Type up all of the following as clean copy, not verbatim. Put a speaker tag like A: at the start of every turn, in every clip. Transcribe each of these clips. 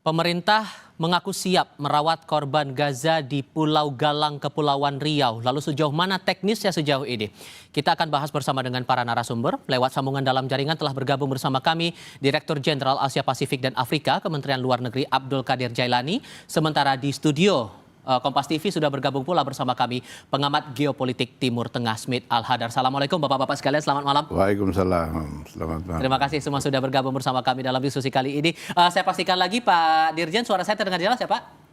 A: Pemerintah mengaku siap merawat korban Gaza di Pulau Galang, Kepulauan Riau. Lalu sejauh mana teknisnya sejauh ini? Kita akan bahas bersama dengan para narasumber. Lewat sambungan dalam jaringan telah bergabung bersama kami Direktur Jenderal Asia Pasifik dan Afrika Kementerian Luar Negeri Abdul Qadir Jailani. Sementara di studio Kompas TV sudah bergabung pula bersama kami pengamat geopolitik Timur Tengah Smith Al-Hadar. Assalamualaikum Bapak-Bapak sekalian, selamat malam.
B: Waalaikumsalam, selamat malam.
A: Terima kasih semua sudah bergabung bersama kami dalam diskusi kali ini. Saya pastikan lagi Pak Dirjen, suara saya terdengar jelas ya Pak?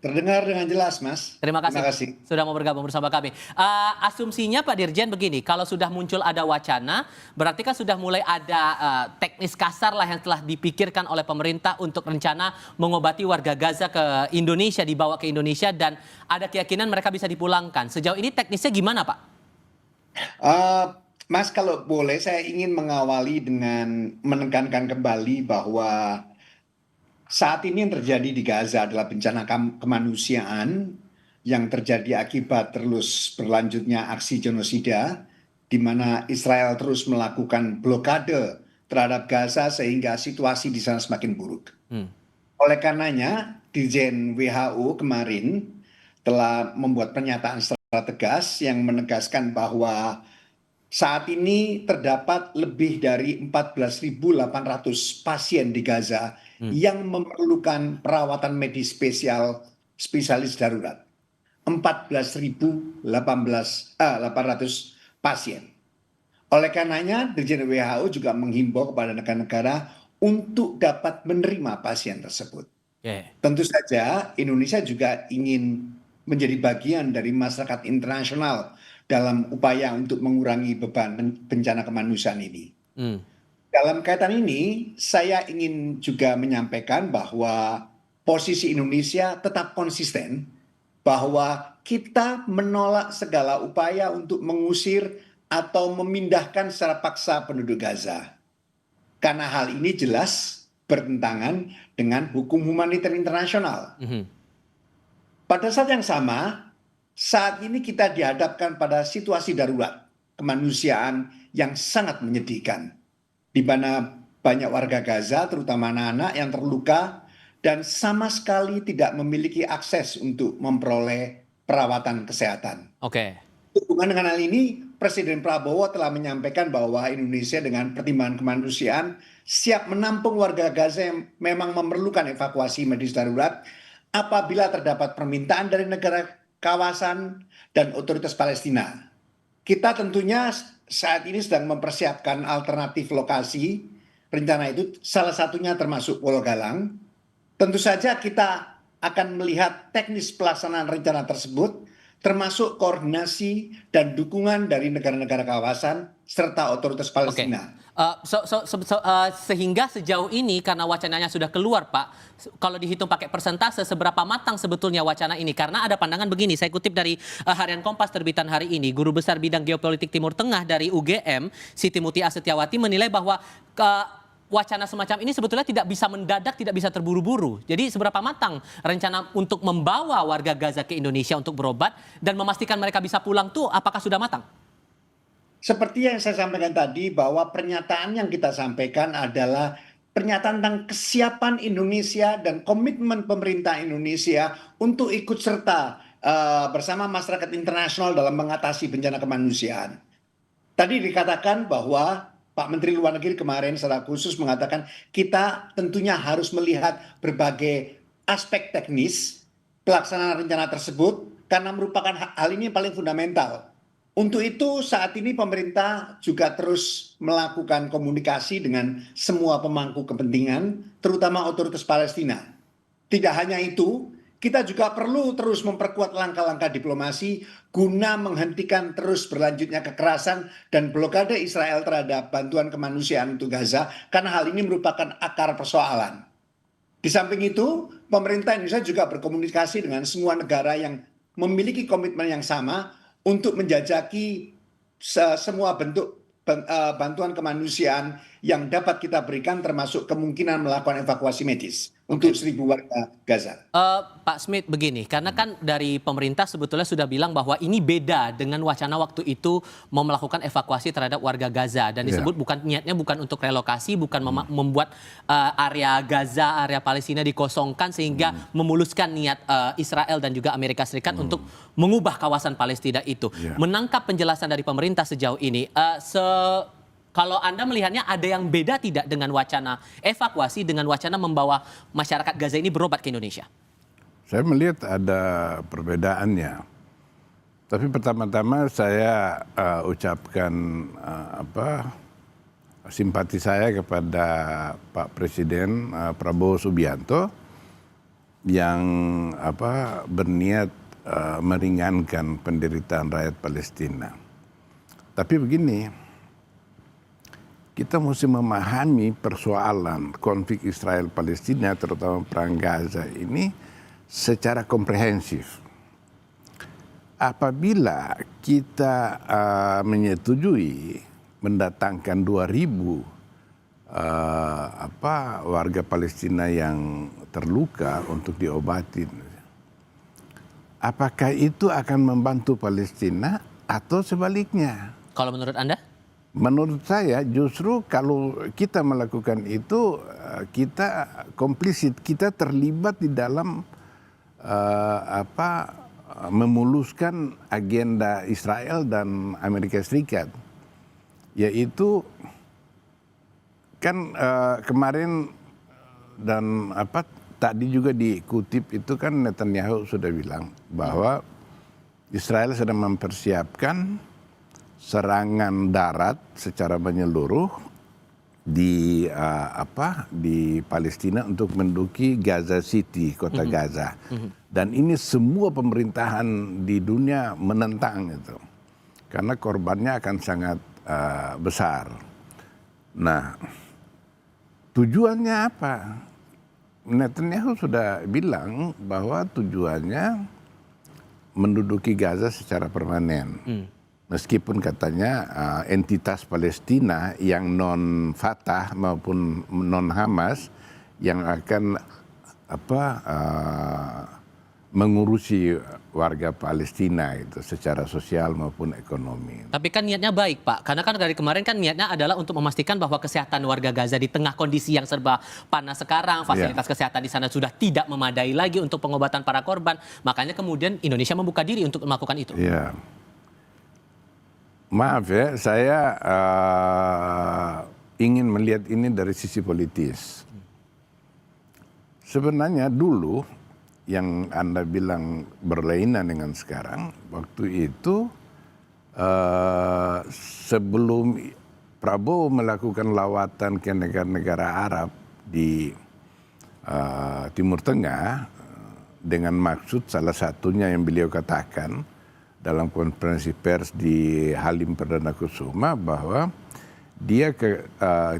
C: Terdengar dengan jelas, Mas.
A: Terima kasih sudah mau bergabung bersama kami. Asumsinya Pak Dirjen begini, kalau sudah muncul ada wacana, berarti kan sudah mulai ada teknis kasar lah yang telah dipikirkan oleh pemerintah untuk rencana mengobati warga Gaza ke Indonesia, dibawa ke Indonesia, dan ada keyakinan mereka bisa dipulangkan. Sejauh ini teknisnya gimana Pak?
C: Mas, kalau boleh saya ingin mengawali dengan menekankan kembali bahwa saat ini yang terjadi di Gaza adalah bencana kemanusiaan yang terjadi akibat terus berlanjutnya aksi genosida, di mana Israel terus melakukan blokade terhadap Gaza sehingga situasi di sana semakin buruk. Oleh karenanya, Dirjen WHO kemarin telah membuat pernyataan secara tegas yang menegaskan bahwa saat ini terdapat lebih dari 14.800 pasien di Gaza yang memerlukan perawatan medis spesialis darurat. 14.800 pasien. Oleh karenanya, Dirjen WHO juga menghimbau kepada negara-negara untuk dapat menerima pasien tersebut. Tentu saja Indonesia juga ingin menjadi bagian dari masyarakat internasional dalam upaya untuk mengurangi beban bencana kemanusiaan ini. Dalam kaitan ini, saya ingin juga menyampaikan bahwa posisi Indonesia tetap konsisten bahwa kita menolak segala upaya untuk mengusir atau memindahkan secara paksa penduduk Gaza. Karena hal ini jelas bertentangan dengan hukum humaniter internasional. Pada saat yang sama, saat ini kita dihadapkan pada situasi darurat kemanusiaan yang sangat menyedihkan, di mana banyak warga Gaza, terutama anak-anak yang terluka dan sama sekali tidak memiliki akses untuk memperoleh perawatan kesehatan. Hubungan dengan hal ini, Presiden Prabowo telah menyampaikan bahwa Indonesia dengan pertimbangan kemanusiaan siap menampung warga Gaza yang memang memerlukan evakuasi medis darurat apabila terdapat permintaan dari negara kawasan dan otoritas Palestina. Kita tentunya saat ini sedang mempersiapkan alternatif lokasi. Rencana itu salah satunya termasuk Pulau Galang. Tentu saja kita akan melihat teknis pelaksanaan rencana tersebut, termasuk koordinasi dan dukungan dari negara-negara kawasan serta otoritas Palestina.
A: Sehingga sejauh ini karena wacananya sudah keluar Pak, kalau dihitung pakai persentase seberapa matang sebetulnya wacana ini? Karena ada pandangan begini, saya kutip dari Harian Kompas terbitan hari ini, Guru Besar Bidang Geopolitik Timur Tengah dari UGM, Siti Mutia Setiawati menilai bahwa wacana semacam ini sebetulnya tidak bisa mendadak, tidak bisa terburu-buru. Jadi seberapa matang rencana untuk membawa warga Gaza ke Indonesia untuk berobat dan memastikan mereka bisa pulang tuh apakah sudah matang?
C: Seperti yang saya sampaikan tadi, bahwa pernyataan yang kita sampaikan adalah pernyataan tentang kesiapan Indonesia dan komitmen pemerintah Indonesia untuk ikut serta bersama masyarakat internasional dalam mengatasi bencana kemanusiaan. Tadi dikatakan bahwa Pak Menteri Luar Negeri kemarin secara khusus mengatakan kita tentunya harus melihat berbagai aspek teknis pelaksanaan rencana tersebut karena merupakan hal ini yang paling fundamental. Untuk itu saat ini pemerintah juga terus melakukan komunikasi dengan semua pemangku kepentingan, terutama otoritas Palestina. Tidak hanya itu, kita juga perlu terus memperkuat langkah-langkah diplomasi guna menghentikan terus berlanjutnya kekerasan dan blokade Israel terhadap bantuan kemanusiaan untuk Gaza, karena hal ini merupakan akar persoalan. Di samping itu, pemerintah Indonesia juga berkomunikasi dengan semua negara yang memiliki komitmen yang sama untuk menjajaki semua bentuk bantuan kemanusiaan yang dapat kita berikan, termasuk kemungkinan melakukan evakuasi medis. untuk 1.000 warga Gaza.
A: Pak Smith begini, karena kan dari pemerintah sebetulnya sudah bilang bahwa ini beda dengan wacana waktu itu mau melakukan evakuasi terhadap warga Gaza dan disebut niatnya bukan untuk relokasi, bukan membuat area Gaza, area Palestina dikosongkan sehingga memuluskan niat Israel dan juga Amerika Serikat untuk mengubah kawasan Palestina itu. Menangkap penjelasan dari pemerintah sejauh ini, kalau Anda melihatnya ada yang beda tidak dengan wacana evakuasi dengan wacana membawa masyarakat Gaza ini berobat ke Indonesia?
B: Saya melihat ada perbedaannya. Tapi pertama-tama saya ucapkan simpati saya kepada Pak Presiden Prabowo Subianto yang berniat meringankan penderitaan rakyat Palestina. Tapi begini, kita mesti memahami persoalan konflik Israel-Palestina, terutama perang Gaza ini, secara komprehensif. Apabila kita menyetujui mendatangkan 2.000 warga Palestina yang terluka untuk diobati, apakah itu akan membantu Palestina atau sebaliknya?
A: Kalau menurut Anda?
B: Menurut saya justru kalau kita melakukan itu kita komplisit, kita terlibat di dalam memuluskan agenda Israel dan Amerika Serikat, yaitu kan kemarin dan tadi juga dikutip itu kan Netanyahu sudah bilang bahwa Israel sedang mempersiapkan serangan darat secara menyeluruh di Palestina untuk menduduki Gaza City, kota Gaza. Dan ini semua pemerintahan di dunia menentang itu. Karena korbannya akan sangat besar. Nah, tujuannya apa? Netanyahu sudah bilang bahwa tujuannya menduduki Gaza secara permanen. Meskipun katanya entitas Palestina yang non Fatah maupun non Hamas yang akan mengurusi warga Palestina itu secara sosial maupun ekonomi.
A: Tapi kan niatnya baik, Pak. Karena kan dari kemarin kan niatnya adalah untuk memastikan bahwa kesehatan warga Gaza di tengah kondisi yang serba panas sekarang, fasilitas kesehatan di sana sudah tidak memadai lagi untuk pengobatan para korban. Makanya kemudian Indonesia membuka diri untuk melakukan itu.
B: Iya. Maaf ya, saya ingin melihat ini dari sisi politis. Sebenarnya dulu yang Anda bilang berlainan dengan sekarang, waktu itu sebelum Prabowo melakukan lawatan ke negara-negara Arab di Timur Tengah, dengan maksud salah satunya yang beliau katakan dalam konferensi pers di Halim Perdana Kusuma bahwa dia ke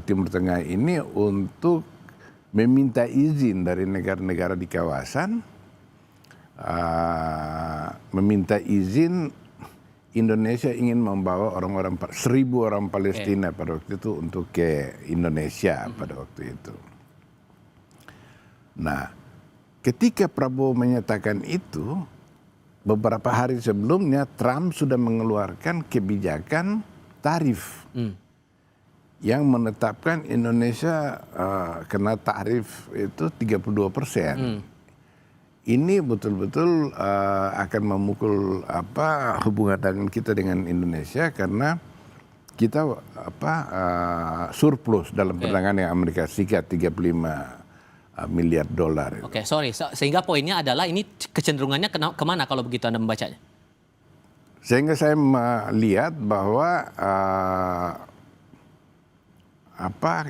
B: Timur Tengah ini untuk meminta izin dari negara-negara di kawasan, meminta izin Indonesia ingin membawa 1.000 orang Palestina pada waktu itu untuk ke Indonesia pada waktu itu. Nah, ketika Prabowo menyatakan itu, beberapa hari sebelumnya Trump sudah mengeluarkan kebijakan tarif yang menetapkan Indonesia kena tarif itu 32%. Ini betul-betul akan memukul hubungan dagang kita dengan Indonesia karena kita surplus dalam perdagangan yang Amerika Serikat 35 miliar dolar.
A: Oke, sorry. Sehingga poinnya adalah ini kecenderungannya kemana kalau begitu Anda membacanya?
B: Sehingga saya melihat bahwa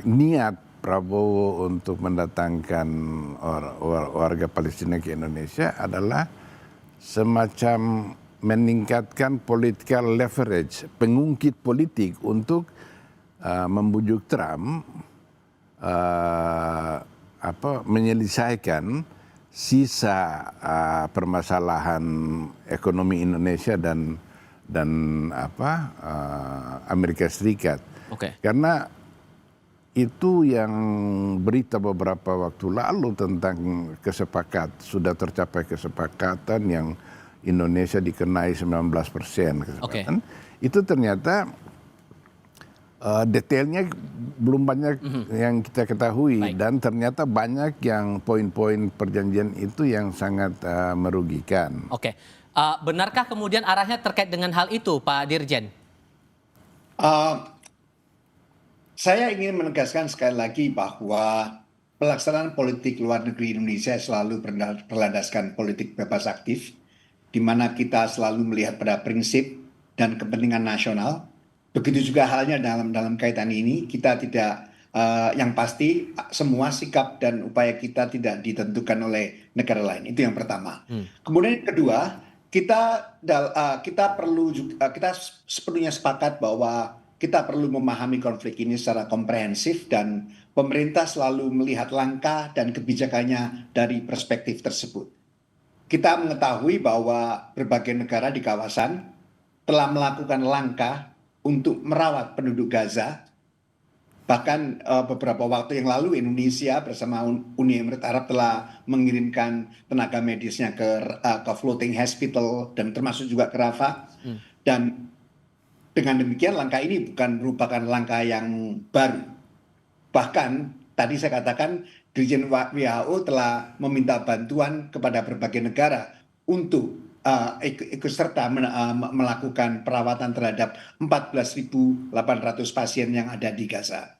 B: niat Prabowo untuk mendatangkan warga Palestina ke Indonesia adalah semacam meningkatkan political leverage, pengungkit politik untuk membujuk Trump menyelesaikan sisa permasalahan ekonomi Indonesia dan Amerika Serikat.
A: Okay.
B: Karena itu yang berita beberapa waktu lalu tentang sudah tercapai kesepakatan yang Indonesia dikenai 19% kesepakatan. Itu ternyata detailnya belum banyak yang kita ketahui. Dan ternyata banyak yang poin-poin perjanjian itu yang sangat merugikan.
A: Benarkah kemudian arahnya terkait dengan hal itu, Pak Dirjen?
C: Saya ingin menegaskan sekali lagi bahwa pelaksanaan politik luar negeri Indonesia selalu berlandaskan politik bebas aktif, di mana kita selalu melihat pada prinsip dan kepentingan nasional. Begitu juga halnya dalam kaitan ini, kita tidak, yang pasti semua sikap dan upaya kita tidak ditentukan oleh negara lain. Itu yang pertama. Kemudian yang kedua, kita sepenuhnya sepakat bahwa kita perlu memahami konflik ini secara komprehensif dan pemerintah selalu melihat langkah dan kebijakannya dari perspektif tersebut. Kita mengetahui bahwa berbagai negara di kawasan telah melakukan langkah untuk merawat penduduk Gaza. Bahkan beberapa waktu yang lalu Indonesia bersama Uni Emirat Arab telah mengirimkan tenaga medisnya ke floating hospital dan termasuk juga ke Rafah. Dan dengan demikian langkah ini bukan merupakan langkah yang baru. Bahkan tadi saya katakan Dirjen WHO telah meminta bantuan kepada berbagai negara untuk ikut serta melakukan perawatan terhadap 14.800 pasien yang ada di Gaza.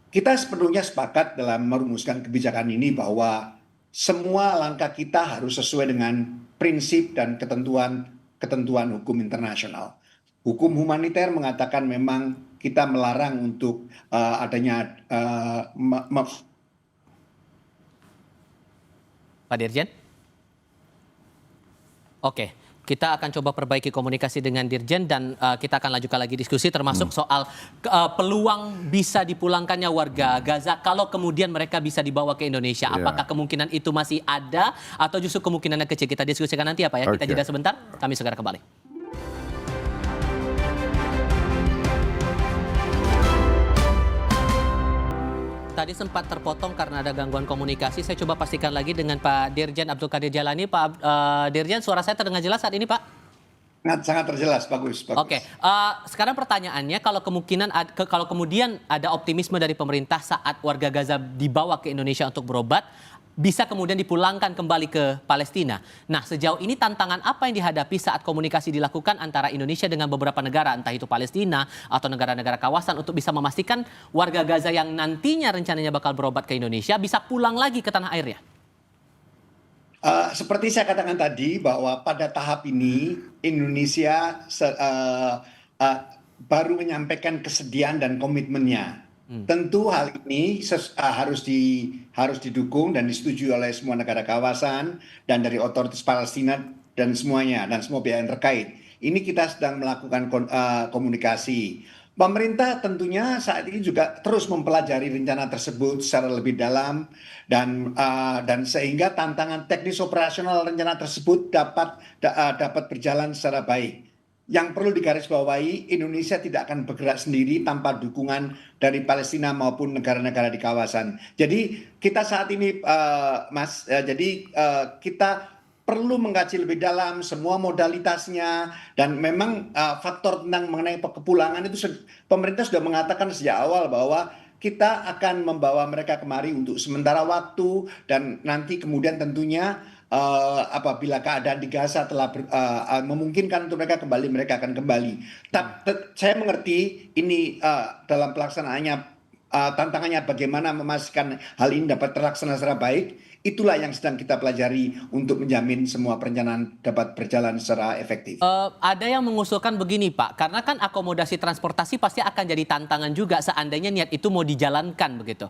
C: Kita sepenuhnya sepakat dalam merumuskan kebijakan ini bahwa semua langkah kita harus sesuai dengan prinsip dan ketentuan hukum internasional. Hukum humaniter mengatakan memang kita melarang untuk adanya
A: Pak Dirjen? Kita akan coba perbaiki komunikasi dengan Dirjen dan kita akan lanjutkan lagi diskusi termasuk soal peluang bisa dipulangkannya warga Gaza kalau kemudian mereka bisa dibawa ke Indonesia. Apakah kemungkinan itu masih ada atau justru kemungkinannya kecil? Kita diskusikan nanti ya Pak ya. Kita jeda sebentar, kami segera kembali. Tadi sempat terpotong karena ada gangguan komunikasi. Saya coba pastikan lagi dengan Pak Dirjen Abdul Qadir Jalani. Pak Dirjen, suara saya terdengar jelas saat ini, Pak?
C: Sangat terjelas, bagus.
A: Sekarang pertanyaannya, kalau kemudian ada optimisme dari pemerintah saat warga Gaza dibawa ke Indonesia untuk berobat, bisa kemudian dipulangkan kembali ke Palestina. Nah, sejauh ini tantangan apa yang dihadapi saat komunikasi dilakukan antara Indonesia dengan beberapa negara, entah itu Palestina atau negara-negara kawasan, untuk bisa memastikan warga Gaza yang nantinya rencananya bakal berobat ke Indonesia bisa pulang lagi ke tanah airnya?
C: Seperti saya katakan tadi bahwa pada tahap ini Indonesia baru menyampaikan kesediaan dan komitmennya. Tentu hal ini harus didukung dan disetujui oleh semua negara kawasan dan dari otoritas Palestina dan semuanya dan semua pihak yang terkait. Ini kita sedang melakukan komunikasi. Pemerintah tentunya saat ini juga terus mempelajari rencana tersebut secara lebih dalam dan sehingga tantangan teknis operasional rencana tersebut dapat berjalan secara baik. Yang perlu digarisbawahi, Indonesia tidak akan bergerak sendiri tanpa dukungan dari Palestina maupun negara-negara di kawasan. Jadi kita saat ini, Mas, kita perlu mengkaji lebih dalam semua modalitasnya dan memang faktor tentang mengenai kepulangan itu pemerintah sudah mengatakan sejak awal bahwa kita akan membawa mereka kemari untuk sementara waktu dan nanti kemudian tentunya apabila keadaan di Gaza telah memungkinkan untuk mereka akan kembali. Saya mengerti ini dalam pelaksanaannya tantangannya bagaimana memastikan hal ini dapat terlaksana secara baik. Itulah yang sedang kita pelajari untuk menjamin semua perencanaan dapat berjalan secara efektif.
A: Ada yang mengusulkan begini Pak, karena kan akomodasi transportasi pasti akan jadi tantangan juga seandainya niat itu mau dijalankan begitu.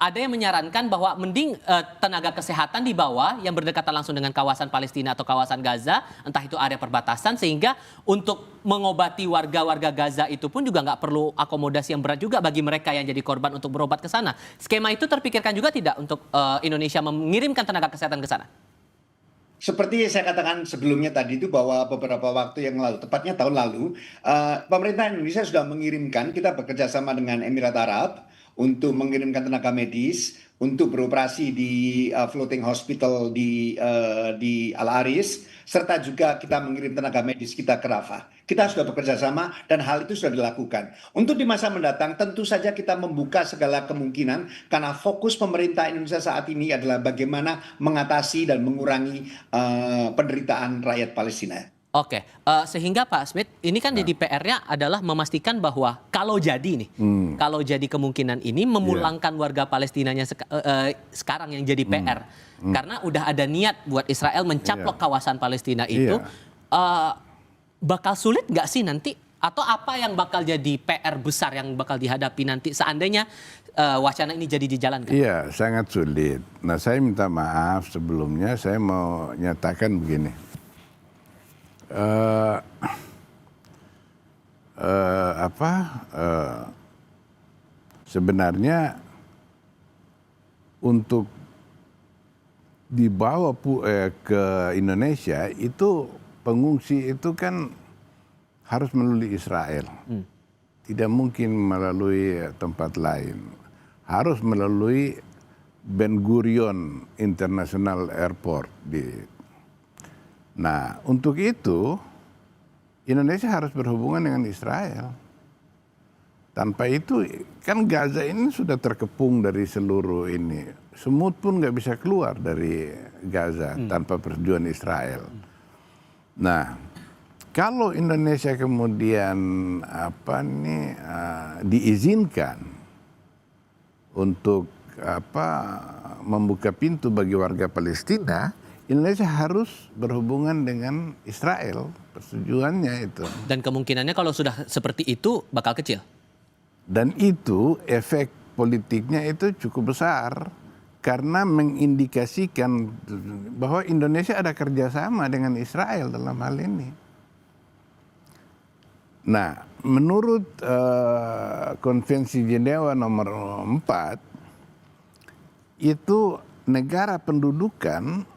A: Ada yang menyarankan bahwa mending tenaga kesehatan dibawa yang berdekatan langsung dengan kawasan Palestina atau kawasan Gaza, entah itu area perbatasan, sehingga untuk mengobati warga-warga Gaza itu pun juga nggak perlu akomodasi yang berat juga bagi mereka yang jadi korban untuk berobat ke sana. Skema itu terpikirkan juga tidak untuk Indonesia mengirimkan tenaga kesehatan ke sana?
C: seperti saya katakan sebelumnya tadi itu bahwa beberapa waktu yang lalu, tepatnya tahun lalu, pemerintah Indonesia sudah mengirimkan, kita bekerja sama dengan Emirat Arab untuk mengirimkan tenaga medis untuk beroperasi di floating hospital di Al Aris, serta juga kita mengirim tenaga medis kita ke Rafah. Kita sudah bekerja sama dan hal itu sudah dilakukan. Untuk di masa mendatang tentu saja kita membuka segala kemungkinan karena fokus pemerintah Indonesia saat ini adalah bagaimana mengatasi dan mengurangi penderitaan rakyat Palestina.
A: Oke, sehingga Pak Smith, ini kan jadi PR-nya adalah memastikan bahwa kalau jadi nih, kalau jadi kemungkinan ini memulangkan warga Palestinanya sekarang yang jadi PR, karena udah ada niat buat Israel mencaplok kawasan Palestina itu, bakal sulit nggak sih nanti? Atau apa yang bakal jadi PR besar yang bakal dihadapi nanti seandainya wacana ini jadi dijalankan?
B: Iya, sangat sulit. Nah, saya minta maaf sebelumnya, saya mau nyatakan begini. Sebenarnya untuk dibawa ke Indonesia itu pengungsi itu kan harus melalui Israel. Tidak mungkin melalui tempat lain. Harus melalui Ben Gurion International Airport Nah, untuk itu Indonesia harus berhubungan dengan Israel. Tanpa itu kan Gaza ini sudah terkepung dari seluruh ini. Semut pun nggak bisa keluar dari Gaza tanpa persetujuan Israel. Nah, kalau Indonesia kemudian diizinkan untuk membuka pintu bagi warga Palestina, Indonesia harus berhubungan dengan Israel, persetujuannya itu. Dan
A: kemungkinannya kalau sudah seperti itu bakal kecil.
B: Dan itu efek politiknya itu cukup besar karena mengindikasikan bahwa Indonesia ada kerjasama dengan Israel dalam hal ini. Nah, menurut Konvensi Jenewa nomor 4, itu negara pendudukan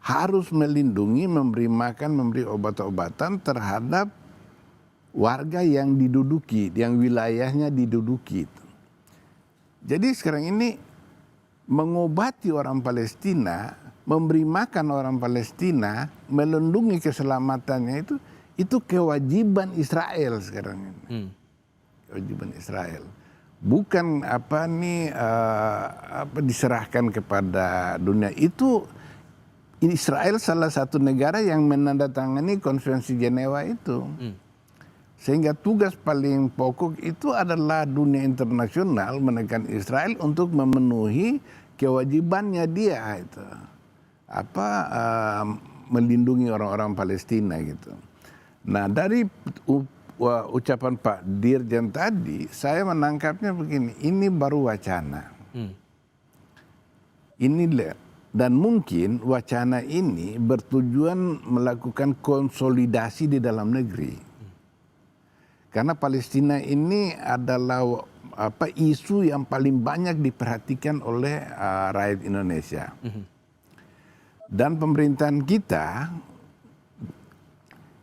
B: harus melindungi, memberi makan, memberi obat-obatan terhadap warga yang diduduki, yang wilayahnya diduduki. Jadi sekarang ini mengobati orang Palestina, memberi makan orang Palestina, melindungi keselamatannya itu kewajiban Israel sekarang ini. Kewajiban Israel. Bukan diserahkan kepada dunia. Itu Israel salah satu negara yang menandatangani Konvensi Jenewa itu. Sehingga tugas paling pokok itu adalah dunia internasional menekan Israel untuk memenuhi kewajibannya dia itu. Melindungi orang-orang Palestina gitu. Nah, dari ucapan Pak Dirjen tadi, saya menangkapnya begini, ini baru wacana. Dan mungkin wacana ini bertujuan melakukan konsolidasi di dalam negeri. Karena Palestina ini adalah isu yang paling banyak diperhatikan oleh rakyat Indonesia. Dan pemerintahan kita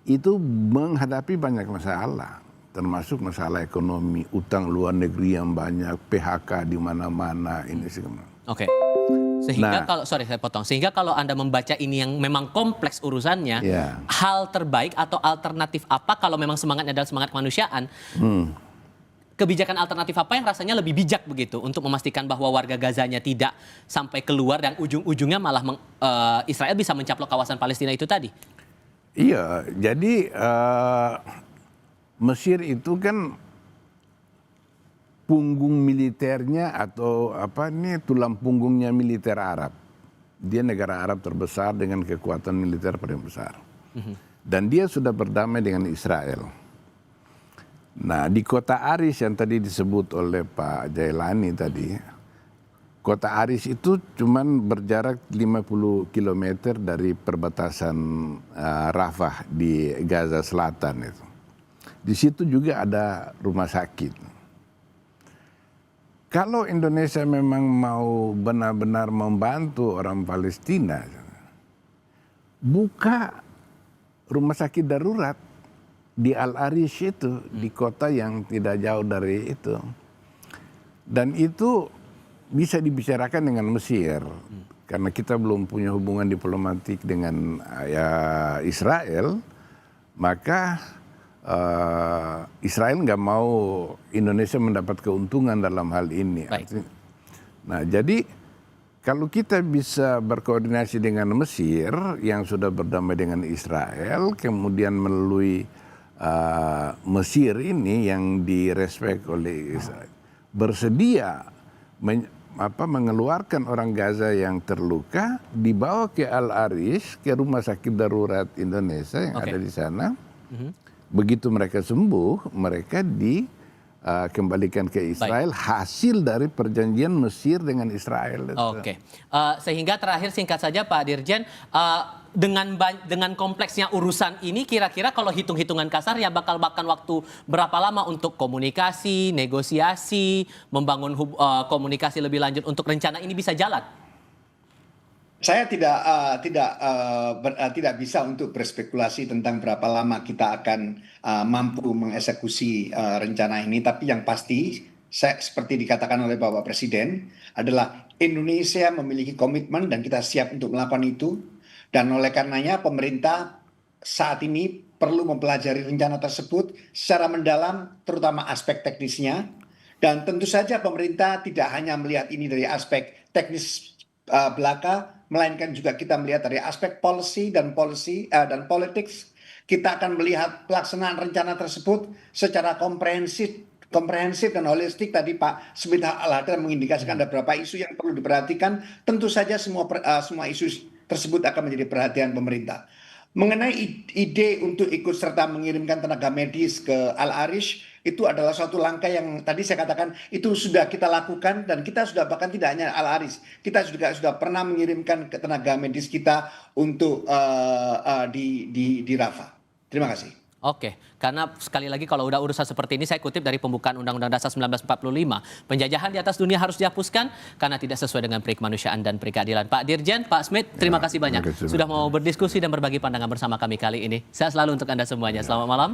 B: itu menghadapi banyak masalah, termasuk masalah ekonomi, utang luar negeri yang banyak, PHK di mana-mana, ini segala.
A: Oke. Sehingga sehingga kalau Anda membaca ini yang memang kompleks urusannya, hal terbaik atau alternatif apa kalau memang semangatnya adalah semangat kemanusiaan? Kebijakan alternatif apa yang rasanya lebih bijak begitu untuk memastikan bahwa warga Gazanya tidak sampai keluar dan ujung-ujungnya malah Israel bisa mencaplok kawasan Palestina itu tadi?
B: Iya, jadi Mesir itu kan punggung militernya atau tulang punggungnya militer Arab. Dia negara Arab terbesar dengan kekuatan militer paling besar. Dan dia sudah berdamai dengan Israel. Nah, di kota Aris yang tadi disebut oleh Pak Jailani tadi, kota Aris itu cuman berjarak 50 km dari perbatasan Rafah di Gaza Selatan itu. Di situ juga ada rumah sakit. Kalau Indonesia memang mau benar-benar membantu orang Palestina, buka rumah sakit darurat di Al-Arish itu, di kota yang tidak jauh dari itu. Dan itu bisa dibicarakan dengan Mesir, karena kita belum punya hubungan diplomatik dengan Israel, maka Israel nggak mau Indonesia mendapat keuntungan dalam hal ini. Nah, jadi kalau kita bisa berkoordinasi dengan Mesir yang sudah berdamai dengan Israel, kemudian melalui Mesir ini yang direspek oleh Israel, bersedia mengeluarkan orang Gaza yang terluka, dibawa ke Al-Arish, ke rumah sakit darurat Indonesia yang ada di sana. Begitu mereka sembuh, mereka dikembalikan ke Israel. Hasil dari perjanjian Mesir dengan Israel.
A: Sehingga terakhir singkat saja Pak Dirjen, dengan kompleksnya urusan ini, kira-kira kalau hitung-hitungan kasar ya bakal makan waktu berapa lama untuk komunikasi, negosiasi, membangun komunikasi lebih lanjut untuk rencana ini bisa jalan?
C: Saya tidak bisa untuk berspekulasi tentang berapa lama kita akan mampu mengeksekusi rencana ini. Tapi yang pasti, seperti dikatakan oleh Bapak Presiden, adalah Indonesia memiliki komitmen dan kita siap untuk melakukan itu. Dan oleh karenanya pemerintah saat ini perlu mempelajari rencana tersebut secara mendalam, terutama aspek teknisnya. Dan tentu saja pemerintah tidak hanya melihat ini dari aspek teknis belaka, melainkan juga kita melihat dari aspek policy dan politics. Kita akan melihat pelaksanaan rencana tersebut secara komprehensif dan holistik. Tadi Pak Smith Al-Hadar mengindikasikan ada beberapa isu yang perlu diperhatikan. Tentu saja semua isu tersebut akan menjadi perhatian pemerintah. Mengenai ide untuk ikut serta mengirimkan tenaga medis ke Al-Arish, itu adalah suatu langkah yang tadi saya katakan itu sudah kita lakukan, dan kita sudah bahkan tidak hanya Al-Arish, kita juga sudah pernah mengirimkan ke tenaga medis kita untuk di Rafah. Terima kasih.
A: Karena sekali lagi kalau udah urusan seperti ini, saya kutip dari pembukaan Undang-Undang Dasar 1945, penjajahan di atas dunia harus dihapuskan karena tidak sesuai dengan peri kemanusiaan dan peri keadilan. Pak Dirjen, Pak Smith, terima kasih banyak sudah mau berdiskusi dan berbagi pandangan bersama kami kali ini. Sehat selalu untuk Anda semuanya. Selamat malam.